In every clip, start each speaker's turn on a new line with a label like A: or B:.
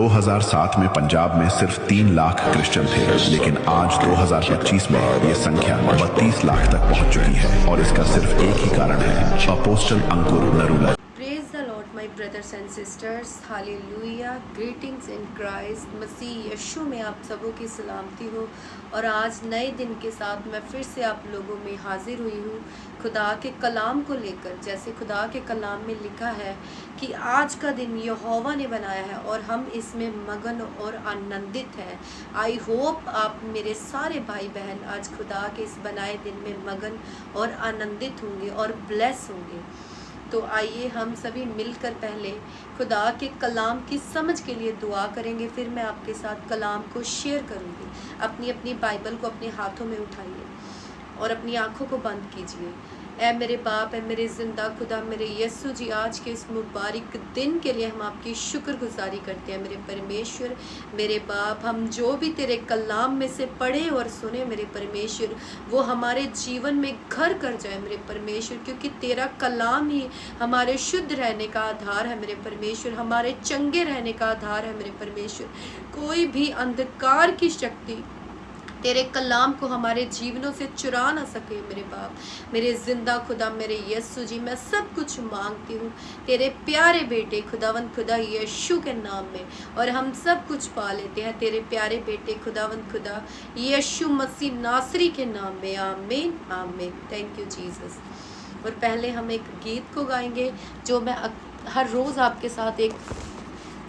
A: 2007 में पंजाब में सिर्फ 3 लाख क्रिश्चियन थे, लेकिन आज 2025 में ये संख्या 32 लाख तक पहुंच चुकी है और इसका सिर्फ एक ही कारण है, apostle Ankur Narula.
B: Praise the Lord, my brothers and sisters. Hallelujah. Greetings in Christ. मसीह यीशु में आप सबों की सलामती हो। और आज नए दिन के साथ मैं फिर से आप लोगों में हाजिर हुई हूँ खुदा के कलाम को लेकर। जैसे खुदा के कलाम में लिखा है कि आज का दिन यहोवा ने बनाया है और हम इसमें मगन और आनंदित हैं। आई होप आप मेरे सारे भाई बहन आज खुदा के इस बनाए दिन में मगन और आनंदित होंगे और ब्लेस होंगे। तो आइए हम सभी मिलकर पहले खुदा के कलाम की समझ के लिए दुआ करेंगे, फिर मैं आपके साथ कलाम को शेयर करूंगी। अपनी अपनी बाइबल को अपने हाथों में उठाइए और अपनी आंखों को बंद कीजिए। ऐ मेरे बाप, ऐ मेरे जिंदा खुदा, मेरे यीशु जी, आज के इस मुबारक दिन के लिए हम आपकी शुक्रगुजारी करते हैं मेरे परमेश्वर। मेरे बाप, हम जो भी तेरे कलाम में से पढ़े और सुने मेरे परमेश्वर, वो हमारे जीवन में घर कर जाए मेरे परमेश्वर, क्योंकि तेरा कलाम ही हमारे शुद्ध रहने का आधार है मेरे परमेश्वर, हमारे चंगे रहने का आधार है मेरे परमेश्वर। कोई भी अंधकार की शक्ति तेरे कलाम को हमारे जीवनों से चुरा ना सके मेरे बाप। मेरे जिंदा खुदा, मेरे यीशु जी, मैं सब कुछ मांगती हूँ तेरे प्यारे बेटे खुदावंद खुदा यीशु के नाम में, और हम सब कुछ पा लेते हैं तेरे प्यारे बेटे खुदावंद खुदा यीशु मसीह नासरी के नाम में। आमीन आमीन। Thank you Jesus. और पहले हम एक गीत को गाएंगे जो मैं हर रोज़ आपके साथ एक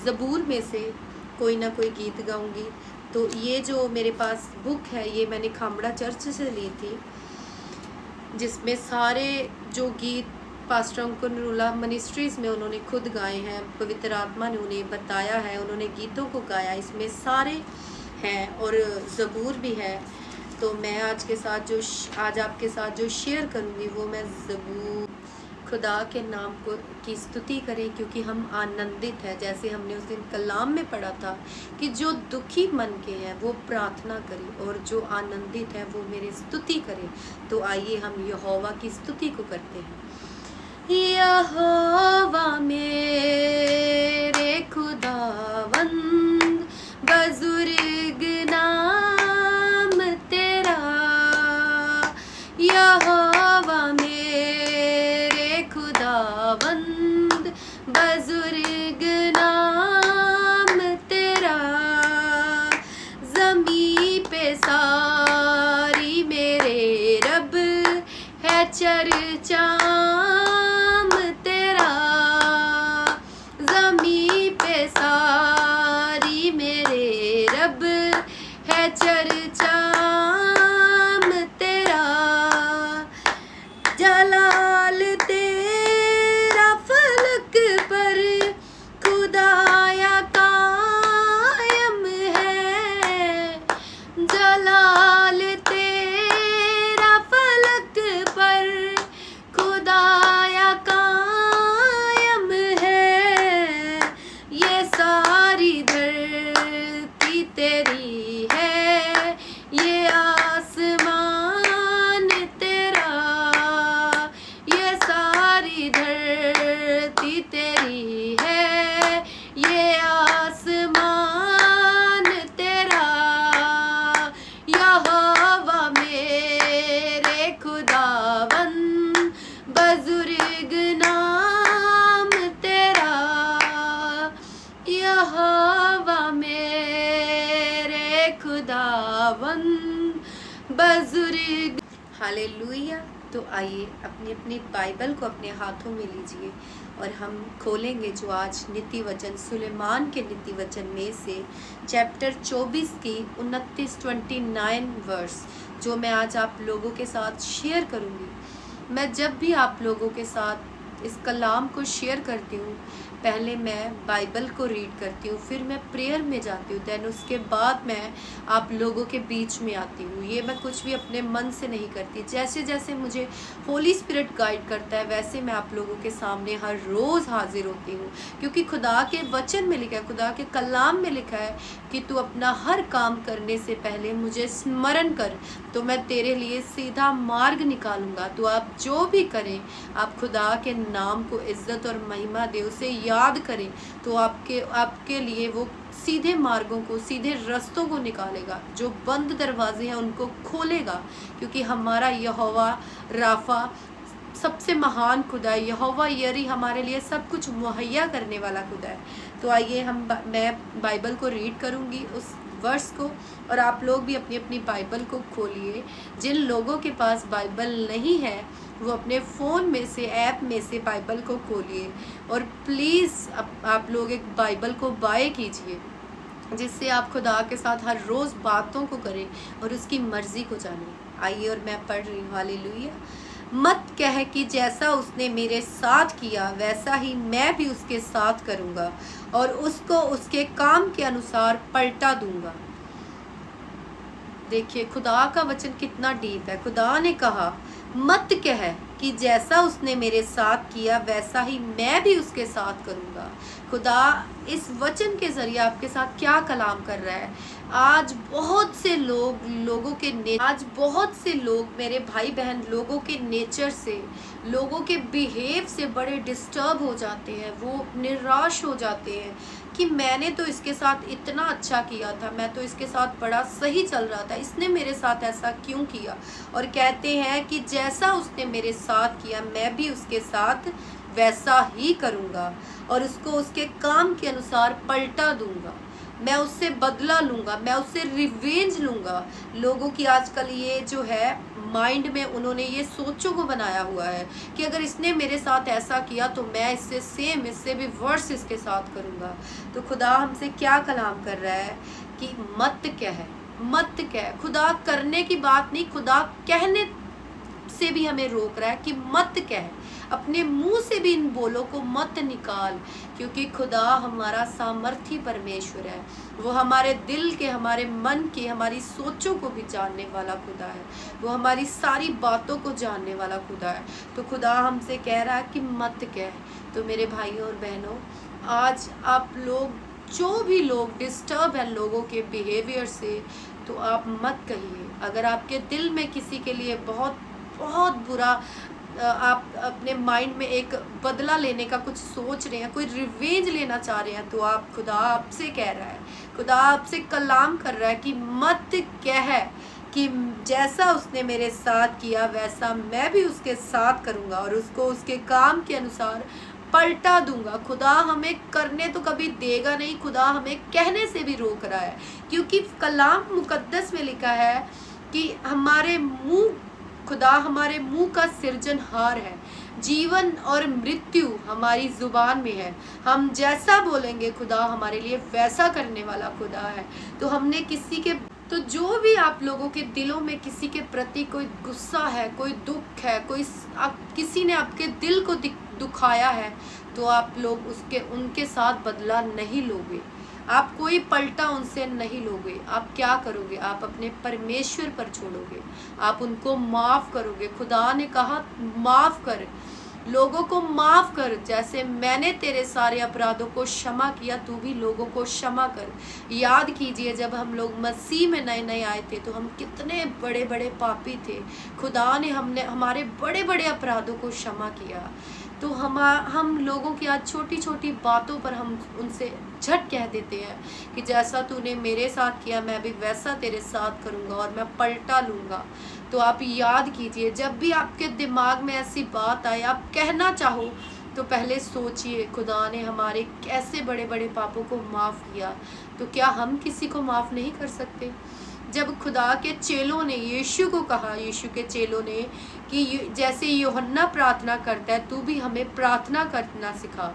B: ज़बूर में से कोई ना कोई गीत गाऊंगी। तो ये जो मेरे पास बुक है ये मैंने खामड़ा चर्च से ली थी, जिसमें सारे जो गीत पास्टर अंकुर नरूला मिनिस्ट्रीज़ में उन्होंने खुद गाए हैं, पवित्र आत्मा ने उन्हें बताया है, उन्होंने गीतों को गाया, इसमें सारे हैं और ज़बूर भी है। तो मैं आज आपके साथ जो शेयर करूँगी वो मैं ज़बूर। खुदा के नाम को की स्तुति करें क्योंकि हम आनंदित हैं। जैसे हमने उस दिन कलाम में पढ़ा था कि जो दुखी मन के हैं वो प्रार्थना करें और जो आनंदित है वो मेरी स्तुति करें। तो आइए हम यहोवा की स्तुति को करते हैं। यहोवा मेरे खुदावंद, बुजुर्ग नाम तेरा। यहोवा खुदावंद, बुजुर्ग नाम तेरा। ज़मीं पे सारी मेरे रब है चर्चाम तेरा। ज़मीं पे सारी मेरे रब है चर्चाम तेरा। जलाल तेरा फलक पर खुदाया कायम है। जलाल तेरा फलक पर खुदाया कायम है। ये सारी धरती तेरी है, ये आसमान तेरा। ये सारी धरती तेरी है, ये आसमान तेरा। यहोवा मेरे खुदावंद, बुजुर्ग नाम तेरा। यहोवा मेरे खुदावंद, बुजुर्ग। हालेलुया। तो आइए अपनी अपनी बाइबल को अपने हाथों में लीजिए और हम खोलेंगे जो आज नीति वचन सुलेमान के नीति वचन में से चैप्टर 24 की 29 वर्स, जो मैं आज आप लोगों के साथ शेयर करूंगी। मैं जब भी आप लोगों के साथ इस कलाम को शेयर करती हूँ, पहले मैं बाइबल को रीड करती हूँ, फिर मैं प्रेयर में जाती हूँ, दैन उसके बाद मैं आप लोगों के बीच में आती हूँ। ये मैं कुछ भी अपने मन से नहीं करती, जैसे जैसे मुझे होली स्पिरिट गाइड करता है वैसे मैं आप लोगों के सामने हर रोज़ हाजिर होती हूँ, क्योंकि खुदा के वचन में लिखा है, खुदा के कलाम में लिखा है कि तू अपना हर काम करने से पहले मुझे स्मरण कर, तो मैं तेरे लिए सीधा मार्ग निकालूंगा। तो आप जो भी करें, आप खुदा के नाम को इज्जत और महिमा दे, उसे याद करें तो आपके लिए वो सीधे मार्गों को, सीधे रास्तों को निकालेगा, जो बंद दरवाजे हैं उनको खोलेगा, क्योंकि हमारा यहोवा राफा सबसे महान खुदा है। यहोवा यरी हमारे लिए सब कुछ मुहैया करने वाला खुदा है। तो आइए मैं बाइबल को रीड करूंगी उस वर्स को, और आप लोग भी अपनी अपनी बाइबल को खोलिए। जिन लोगों के पास बाइबल नहीं है वो अपने फ़ोन में से, ऐप में से बाइबल को खोलिए, और प्लीज़ आप लोग एक बाइबल को बाय कीजिए, जिससे आप खुदा के साथ हर रोज़ बातों को करें और उसकी मर्ज़ी को जानें। आइए और मैं पढ़ रही हूँ। हालेलुया। मत कह कि जैसा उसने मेरे साथ किया वैसा ही मैं भी उसके साथ करूँगा और उसको उसके काम के अनुसार पलटा दूंगा। देखिए खुदा का वचन कितना डीप है। खुदा ने कहा मत कह कि जैसा उसने मेरे साथ किया वैसा ही मैं भी उसके साथ करूँगा। खुदा इस वचन के ज़रिए आपके साथ क्या कलाम कर रहा है। आज बहुत से लोग मेरे भाई बहन लोगों के नेचर से, लोगों के बिहेव से बड़े डिस्टर्ब हो जाते हैं। वो निराश हो जाते हैं कि मैंने तो इसके साथ इतना अच्छा किया था, मैं तो इसके साथ बड़ा सही चल रहा था, इसने मेरे साथ ऐसा क्यों किया। और कहते हैं कि जैसा उसने मेरे साथ किया मैं भी उसके साथ वैसा ही करूँगा और उसको उसके काम के अनुसार पलटा दूंगा। मैं उससे बदला लूँगा, मैं उससे रिवेंज लूँगा। लोगों की आजकल ये जो है माइंड में उन्होंने ये सोचों को बनाया हुआ है कि अगर इसने मेरे साथ ऐसा किया तो मैं इससे सेम, इससे भी वर्स इसके साथ करूँगा। तो खुदा हमसे क्या कलाम कर रहा है कि मत कह। खुदा करने की बात नहीं, खुदा कहने से भी हमें रोक रहा है कि मत कह। अपने मुंह से भी इन बोलों को मत निकाल, क्योंकि खुदा हमारा सामर्थी परमेश्वर है। वो हमारे दिल के, हमारे मन के, हमारी सोचों को भी जानने वाला खुदा है। वो हमारी सारी बातों को जानने वाला खुदा है। तो खुदा हमसे कह रहा है कि मत कह। तो मेरे भाइयों और बहनों, आज आप लोग, जो भी लोग डिस्टर्ब हैं लोगों के बिहेवियर से, तो आप मत कहिए। अगर आपके दिल में किसी के लिए बहुत बुरा, आप अपने माइंड में एक बदला लेने का कुछ सोच रहे हैं, कोई रिवेंज लेना चाह रहे हैं, तो आप, खुदा आपसे कह रहा है, खुदा आपसे कलाम कर रहा है कि मत कह कि जैसा उसने मेरे साथ किया वैसा मैं भी उसके साथ करूँगा और उसको उसके काम के अनुसार पलटा दूंगा। खुदा हमें करने तो कभी देगा नहीं, खुदा हमें कहने से भी रोक रहा है, क्योंकि कलाम मुकद्दस में लिखा है कि खुदा हमारे मुंह का सृजनहार है। जीवन और मृत्यु हमारी जुबान में है। हम जैसा बोलेंगे खुदा हमारे लिए वैसा करने वाला खुदा है। तो जो भी आप लोगों के दिलों में किसी के प्रति कोई गुस्सा है, कोई दुख है, किसी ने आपके दिल को दुखाया है, तो आप लोग उनके साथ बदला नहीं लोगे। आप कोई पलटा उनसे नहीं लोगे। आप क्या करोगे? आप अपने परमेश्वर पर छोड़ोगे, आप उनको माफ़ करोगे। खुदा ने कहा माफ़ कर, लोगों को माफ़ कर, जैसे मैंने तेरे सारे अपराधों को क्षमा किया तू भी लोगों को क्षमा कर। याद कीजिए जब हम लोग मसीह में नए नए आए थे तो हम कितने बड़े बड़े पापी थे। खुदा ने हमारे बड़े बड़े अपराधों को क्षमा किया। तो हम लोगों की आज छोटी छोटी बातों पर हम उनसे झट कह देते हैं कि जैसा तूने मेरे साथ किया मैं भी वैसा तेरे साथ करूँगा और मैं पलटा लूँगा। तो आप याद कीजिए, जब भी आपके दिमाग में ऐसी बात आए, आप कहना चाहो, तो पहले सोचिए खुदा ने हमारे कैसे बड़े बड़े पापों को माफ़ किया, तो क्या हम किसी को माफ़ नहीं कर सकते? जब खुदा के चेलों ने यीशु को कहा, यीशु के चेलों ने कि जैसे यूहन्ना प्रार्थना करता है तू भी हमें प्रार्थना करना सिखा,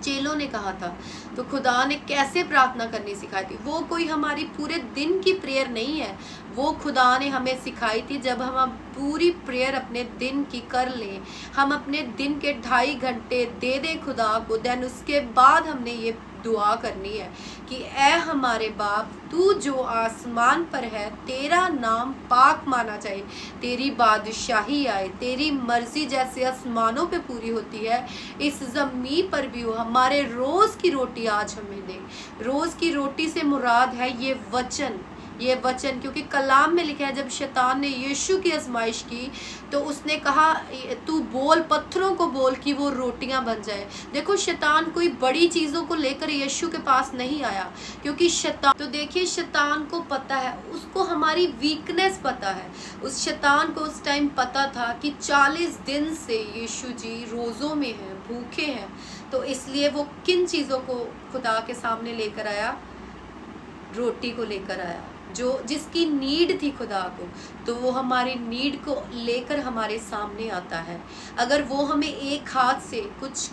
B: चेलों ने कहा था, तो खुदा ने कैसे प्रार्थना करनी सिखाई थी। वो कोई हमारी पूरे दिन की प्रेयर नहीं है, वो खुदा ने हमें सिखाई थी। जब हम पूरी प्रेयर अपने दिन की कर लें, हम अपने दिन के 2.5 घंटे दे दें खुदा को, देन उसके बाद हमने ये दुआ करनी है कि ऐ हमारे बाप, तू जो आसमान पर है, तेरा नाम पाक माना जाए, तेरी बादशाही आए, तेरी मर्जी जैसे आसमानों पे पूरी होती है इस ज़मीन पर भी हो। हमारे रोज़ की रोटी आज हमें दे। रोज़ की रोटी से मुराद है ये वचन, ये वचन, क्योंकि कलाम में लिखा है जब शैतान ने यीशु की आजमाइश की तो उसने कहा तू बोल, पत्थरों को बोल कि वो रोटियां बन जाए। देखो शैतान कोई बड़ी चीज़ों को लेकर यीशु के पास नहीं आया, क्योंकि शैतान, तो देखिए शैतान को पता है, उसको हमारी वीकनेस पता है। उस शैतान को उस टाइम पता था कि 40 दिन से यीशु जी रोज़ों में हैं, भूखे हैं, तो इसलिए वो किन चीज़ों को खुदा के सामने लेकर आया? रोटी को लेकर आया, जो जिसकी नीड थी खुदा को। तो वो हमारी नीड को लेकर हमारे सामने आता है। अगर वो हमें एक हाथ से कुछ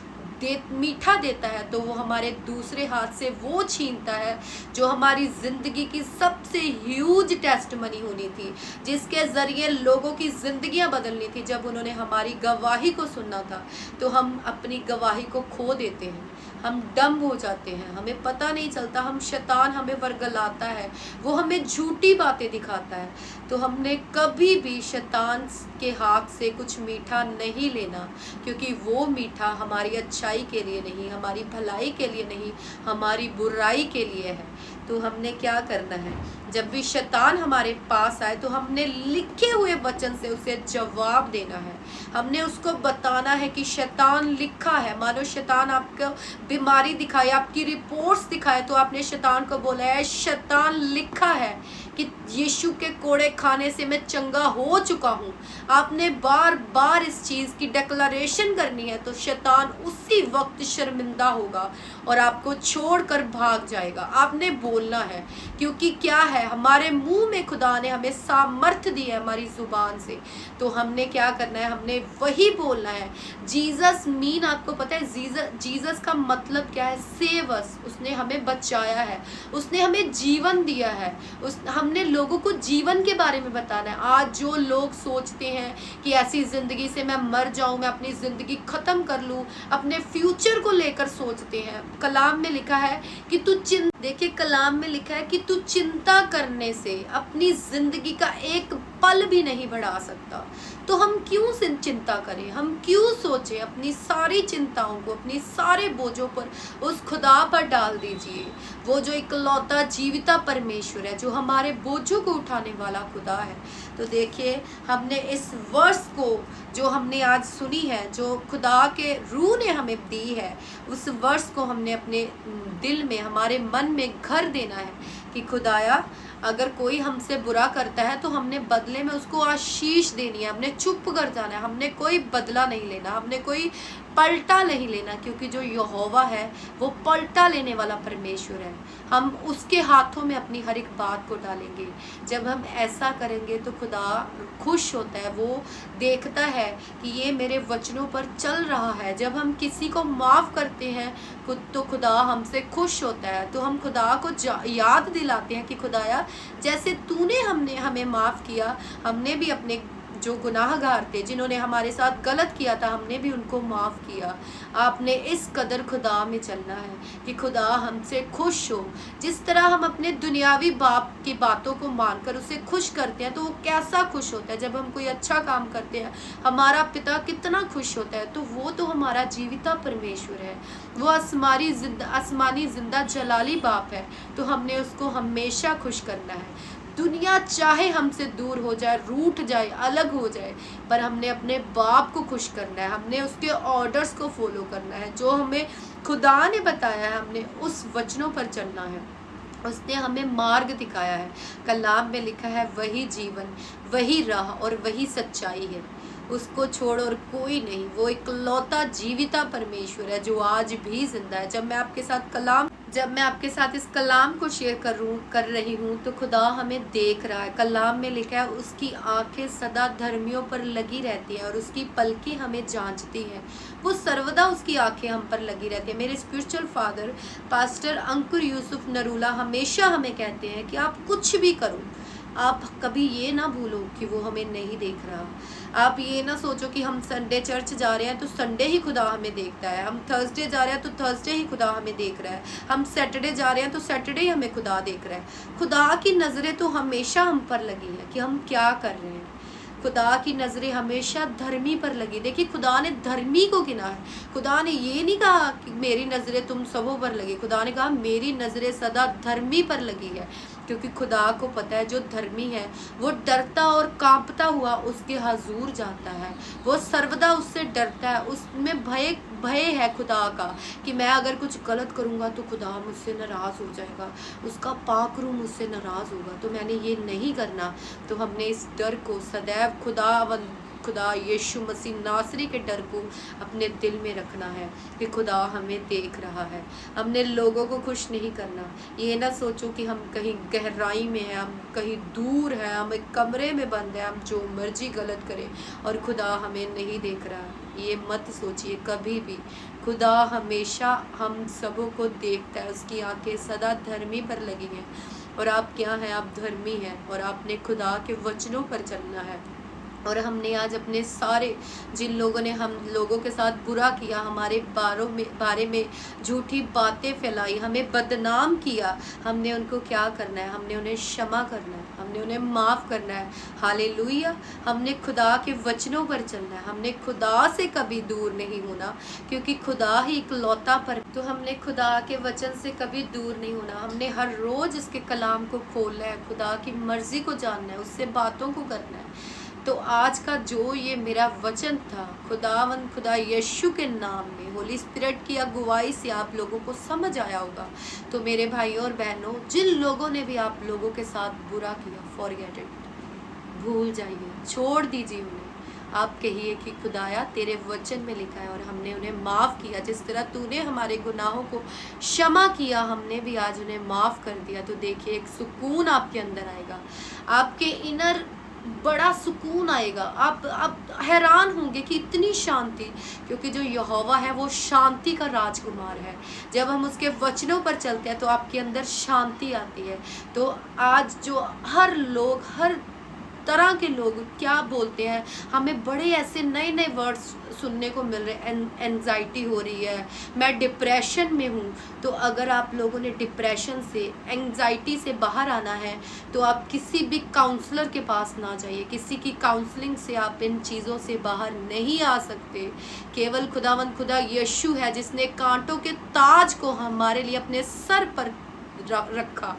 B: मीठा देता है तो वो हमारे दूसरे हाथ से वो छीनता है जो हमारी ज़िंदगी की सबसे ह्यूज टेस्टमनी होनी थी, जिसके ज़रिए लोगों की ज़िंदगियां बदलनी थी। जब उन्होंने हमारी गवाही को सुनना था तो हम अपनी गवाही को खो देते हैं, हम डम हो जाते हैं, हमें पता नहीं चलता, हम शैतान हमें वर्गलाता है, वो हमें झूठी बातें दिखाता है। तो हमने कभी भी शैतान के हाथ से कुछ मीठा नहीं लेना, क्योंकि वो मीठा हमारी अच्छाई के लिए नहीं, हमारी भलाई के लिए नहीं, हमारी बुराई के लिए है। तो हमने क्या करना है? जब भी शैतान हमारे पास आए तो हमने लिखे हुए वचन से उसे जवाब देना है। हमने उसको बताना है कि शैतान लिखा है। मानो शैतान आपको बीमारी दिखाए, आपकी रिपोर्ट्स दिखाए, तो आपने शैतान को बोला है शैतान लिखा है कि यीशु के कोड़े खाने से मैं चंगा हो चुका हूँ। आपने बार बार इस चीज़ की डिक्लेरेशन करनी है, तो शैतान उसी वक्त शर्मिंदा होगा और आपको छोड़कर भाग जाएगा। आपने बोलना है, क्योंकि क्या है, हमारे मुंह में खुदा ने हमें सामर्थ्य दी है हमारी जुबान से। तो हमने क्या करना है? हमने वही बोलना है। जीसस मीन, आपको पता है जीसस का मतलब क्या है? Save us. उसने हमें बचाया है, उसने हमें जीवन दिया है, हमने लोगों को जीवन के बारे में बताना है। आज जो लोग सोचते हैं कि ऐसी ज़िंदगी से मैं मर जाऊं, मैं अपनी ज़िंदगी ख़त्म कर लूं, अपने फ्यूचर को लेकर सोचते हैं। कलाम में लिखा है कि देखिए कलाम में लिखा है कि तू चिंता करने से अपनी ज़िंदगी का एक पल भी नहीं बढ़ा सकता। तो हम क्यों चिंता करें? हम क्यों सोचें? अपनी सारी चिंताओं को, अपनी सारे बोझों पर उस खुदा पर डाल दीजिए। वो जो इकलौता जीविता परमेश्वर है, जो हमारे बोझों को उठाने वाला खुदा है। तो देखिए हमने इस वर्ष को जो हमने आज सुनी है, जो खुदा के रूह ने हमें दी है, उस वर्ष को हमने अपने दिल में, हमारे मन में घर देना है कि खुदाया अगर कोई हमसे बुरा करता है तो हमने बदले में उसको आशीष देनी है। हमने चुप कर जाना है, हमने कोई बदला नहीं लेना, हमने कोई पलटा नहीं लेना, क्योंकि जो यहोवा है वो पलटा लेने वाला परमेश्वर है। हम उसके हाथों में अपनी हर एक बात को डालेंगे। जब हम ऐसा करेंगे तो खुदा खुश होता है, वो देखता है कि ये मेरे वचनों पर चल रहा है। जब हम किसी को माफ़ करते हैं तो खुदा हमसे खुश होता है। तो हम खुदा को याद दिलाते हैं कि खुदाया जैसे तूने हमें माफ़ किया, हमने भी अपने जो गुनाहगार थे, जिन्होंने हमारे साथ गलत किया था, हमने भी उनको माफ़ किया। आपने इस कदर खुदा में चलना है कि खुदा हमसे खुश हो। जिस तरह हम अपने दुनियावी बाप की बातों को मानकर उसे खुश करते हैं, तो वो कैसा खुश होता है। जब हम कोई अच्छा काम करते हैं, हमारा पिता कितना खुश होता है। तो वो तो हमारा जीविता परमेश्वर है, वो आसमानी जिंदा जलाली बाप है। तो हमने उसको हमेशा खुश करना है। दुनिया चाहे हमसे दूर हो जाए, रूठ जाए, अलग हो जाए, पर हमने अपने बाप को खुश करना है। हमने उसके ऑर्डर्स को फॉलो करना है, जो हमें खुदा ने बताया है, हमने उस वचनों पर चलना है। उसने हमें मार्ग दिखाया है। कलाम में लिखा है वही जीवन, वही राह और वही सच्चाई है, उसको छोड़ और कोई नहीं। वो इकलौता जीविता परमेश्वर है जो आज भी जिंदा है। जब मैं आपके साथ इस कलाम को शेयर कर रही हूँ तो खुदा हमें देख रहा है। कलाम में लिखा है उसकी आंखें सदा धर्मियों पर लगी रहती हैं और उसकी पलकें हमें जांचती हैं। वो सर्वदा उसकी आंखें हम पर लगी रहती है। मेरे स्पिरिचुअल फादर पास्टर अंकुर यूसुफ नरूला हमेशा हमें कहते हैं कि आप कुछ भी करो, आप कभी ये ना भूलो कि वो हमें नहीं देख रहा। आप ये ना सोचो कि हम संडे चर्च जा रहे हैं तो संडे ही खुदा हमें देखता है, हम थर्सडे जा रहे हैं तो थर्सडे ही खुदा हमें देख रहा है, हम सैटरडे जा रहे हैं तो सैटरडे ही हमें खुदा देख रहा है। खुदा की नज़रें तो हमेशा हम पर लगी हैं कि हम क्या कर रहे हैं। खुदा की नज़रें हमेशा धर्मी पर लगी। देखिए खुदा ने धर्मी को गिना है। खुदा ने ये नहीं कहा कि मेरी नज़रें तुम सबों पर लगी, खुदा ने कहा मेरी नज़रें सदा धर्मी पर लगी है। क्योंकि खुदा को पता है जो धर्मी है वो डरता और कांपता हुआ उसके हजूर जाता है, वो सर्वदा उससे डरता है, उसमें भय भय है खुदा का कि मैं अगर कुछ गलत करूँगा तो खुदा मुझसे नाराज़ हो जाएगा, उसका पाक रूह मुझसे नाराज़ होगा, तो मैंने ये नहीं करना। तो हमने इस डर को सदैव खुदा यीशु मसीह नासरी के डर को अपने दिल में रखना है कि खुदा हमें देख रहा है। हमने लोगों को खुश नहीं करना। ये ना सोचो कि हम कहीं गहराई में हैं, हम कहीं दूर हैं, हम एक कमरे में बंद हैं, हम जो मर्जी गलत करें और खुदा हमें नहीं देख रहा। ये मत सोचिए कभी भी। खुदा हमेशा हम सबों को देखता है, उसकी आंखें सदा धर्मी पर लगी हैं। और आप क्या हैं? आप धर्मी हैं और आपने खुदा के वचनों पर चलना है। और हमने आज अपने सारे जिन लोगों ने हम लोगों के साथ बुरा किया, हमारे बारे में झूठी बातें फैलाई, हमें बदनाम किया, हमने उनको क्या करना है? हमने उन्हें क्षमा करना है, हमने उन्हें माफ़ करना है। हालेलुया। हमने खुदा के वचनों पर चलना है, हमने खुदा से कभी दूर नहीं होना, क्योंकि खुदा ही इकलौता पर। तो हमने खुदा के वचन से कभी दूर नहीं होना। हमने हर रोज़ इसके कलाम को खोलना है, खुदा की मर्ज़ी को जानना है, उससे बातों को करना है। तो आज का जो ये मेरा वचन था, खुदा यीशु के नाम में होली स्पिरिट की अगुवाई से आप लोगों को समझ आया होगा। तो मेरे भाइयों और बहनों, जिन लोगों ने भी आप लोगों के साथ बुरा किया, फॉरगेट इट, भूल जाइए, छोड़ दीजिए उन्हें। आप कहिए कि खुदाया तेरे वचन में लिखा है और हमने उन्हें माफ़ किया, जिस तरह तूने हमारे गुनाहों को क्षमा किया, हमने भी आज उन्हें माफ़ कर दिया। तो देखिए एक सुकून आपके अंदर आएगा, आपके इनर बड़ा सुकून आएगा। आप हैरान होंगे कि इतनी शांति, क्योंकि जो यहोवा है वो शांति का राजकुमार है। जब हम उसके वचनों पर चलते हैं तो आपके अंदर शांति आती है। तो आज जो हर लोग, हर तरह के लोग क्या बोलते हैं, हमें बड़े ऐसे नए नए वर्ड्स सुनने को मिल रहे हैं। एंजाइटी हो रही है, मैं डिप्रेशन में हूँ। तो अगर आप लोगों ने डिप्रेशन से, एंजाइटी से बाहर आना है तो आप किसी भी काउंसलर के पास ना जाइए। किसी की काउंसलिंग से आप इन चीज़ों से बाहर नहीं आ सकते। केवल खुदा यीशु है जिसने कांटों के ताज को हमारे लिए अपने सर पर रखा,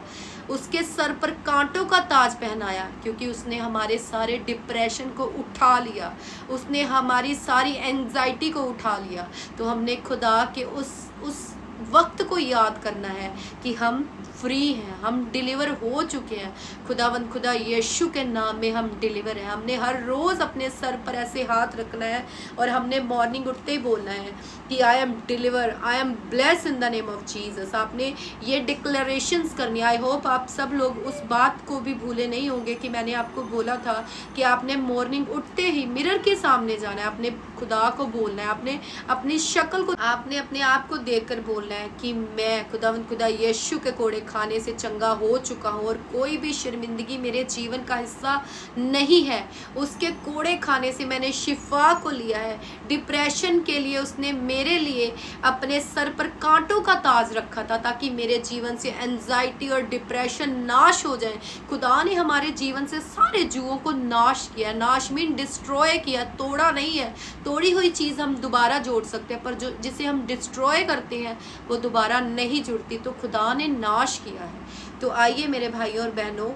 B: उसके सर पर कांटों का ताज पहनाया, क्योंकि उसने हमारे सारे डिप्रेशन को उठा लिया, उसने हमारी सारी एंजाइटी को उठा लिया। तो हमने खुदा के उस वक्त को याद करना है कि हम फ्री हैं, हम डिलीवर हो चुके हैं। खुदा यीशु के नाम में हम डिलीवर हैं। हमने हर रोज़ अपने सर पर ऐसे हाथ रखना है और हमने मॉर्निंग उठते ही बोलना है कि I am deliver, I am bless in the name of Jesus. आपने ये डिक्लेरेशंस करनी। आई होप आप सब लोग उस बात को भी भूले नहीं होंगे कि मैंने आपको बोला था कि आपने मॉर्निंग उठते ही मिरर के सामने जाना है, अपने खुदा को बोलना है, आपने अपनी शक्ल को, आपने अपने आप को देखकर बोलना है कि मैं खुदा यीशु के कोड़े खाने से चंगा हो चुका हूँ और कोई भी शर्मिंदगी मेरे जीवन का हिस्सा नहीं है। उसके कोड़े खाने से मैंने शिफा को लिया है। डिप्रेशन के लिए उसने मेरे लिए अपने सर पर कांटों का ताज रखा था ताकि मेरे जीवन से एंजाइटी और डिप्रेशन नाश हो जाए। खुदा ने हमारे जीवन से सारे जुओं को नाश किया। नाश मीन डिस्ट्रॉय किया, तोड़ा नहीं है। तोड़ी हुई चीज़ हम दोबारा जोड़ सकते हैं, पर जो जिसे हम डिस्ट्रॉय करते हैं वो दोबारा नहीं जुड़ती। तो खुदा ने नाश किया है। तो आइए मेरे भाइयों और बहनों,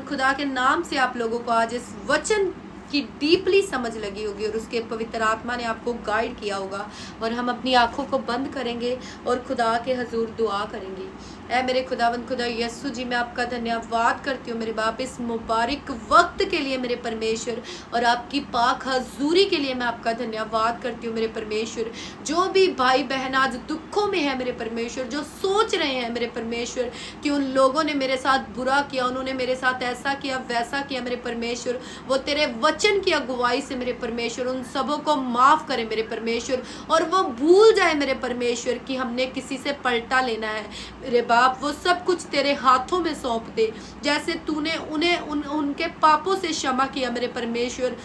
B: खुदा के नाम से आप लोगों को आज इस वचन की डीपली समझ लगी होगी और उसके पवित्र आत्मा ने आपको गाइड किया होगा। और हम अपनी आंखों को बंद करेंगे और खुदा के हजूर दुआ करेंगे। ऐ मेरे खुदा यीशु जी, मैं आपका धन्यवाद करती हूँ मेरे बाप, इस मुबारक वक्त के लिए मेरे परमेश्वर, और आपकी पाक हजूरी के लिए मैं आपका धन्यवाद करती हूँ मेरे परमेश्वर। जो भी भाई बहन आज दुखों में है मेरे परमेश्वर, जो सोच रहे हैं मेरे परमेश्वर कि उन लोगों ने मेरे साथ बुरा किया, उन्होंने मेरे साथ ऐसा किया वैसा किया मेरे परमेश्वर, वो तेरे वचन की अगुवाई से मेरे परमेश्वर उन सबों को माफ़ करे मेरे परमेश्वर, और वो भूल जाए मेरे परमेश्वर कि हमने किसी से पलटा लेना है मेरे बाप। वो सब कुछ तेरे हाथों में सौंप दे, जैसे तूने उन्हें उनके पापों से क्षमा किया मेरे परमेश्वर,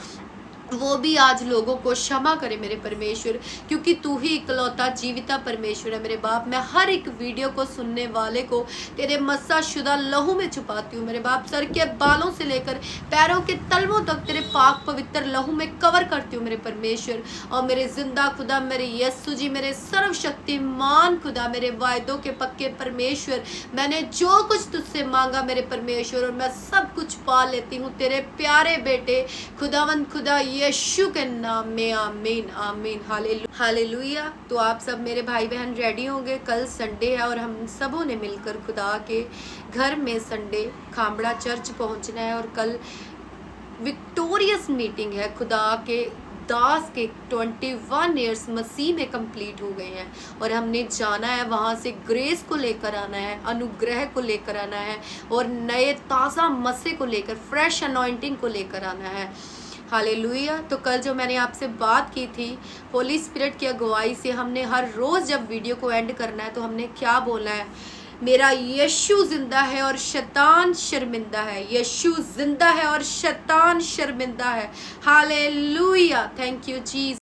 B: वो भी आज लोगों को क्षमा करे मेरे परमेश्वर, क्योंकि तू ही इकलौता जीविता परमेश्वर है मेरे बाप। मैं हर एक वीडियो को सुनने वाले को तेरे मस्सा शुदा लहू में छुपाती हूँ मेरे बाप। सर के बालों से लेकर पैरों के तलवों तक तेरे पाक पवित्र लहू में कवर करती हूँ मेरे परमेश्वर। और मेरे जिंदा खुदा, मेरे यस्सु जी, मेरे सर्वशक्तिमान खुदा, मेरे वायदों के पक्के परमेश्वर, मैंने जो कुछ तुझसे मांगा मेरे परमेश्वर, और मैं सब कुछ पा लेती हूँ तेरे प्यारे बेटे खुदावंद खुदा यीशु के नाम में। आमीन आमीन हालेलुया। तो आप सब मेरे भाई बहन रेडी होंगे, कल संडे है और हम सबों ने मिलकर खुदा के घर में संडे खामड़ा चर्च पहुंचना है। और कल विक्टोरियस मीटिंग है, खुदा के दास के 21 ईयर्स मसीह में कंप्लीट हो गए हैं और हमने जाना है वहाँ से ग्रेस को लेकर आना है, अनुग्रह को लेकर आना है और नए ताज़ा मसे को लेकर, फ्रेश अनॉइंटिंग को लेकर आना है। हालेलुया। तो कल जो मैंने आपसे बात की थी होली स्पिरिट की अगुवाई से, हमने हर रोज़ जब वीडियो को एंड करना है तो हमने क्या बोला है, मेरा यीशु जिंदा है और शैतान शर्मिंदा है। यीशु जिंदा है और शैतान शर्मिंदा है। हालेलुया। Thank you Jesus.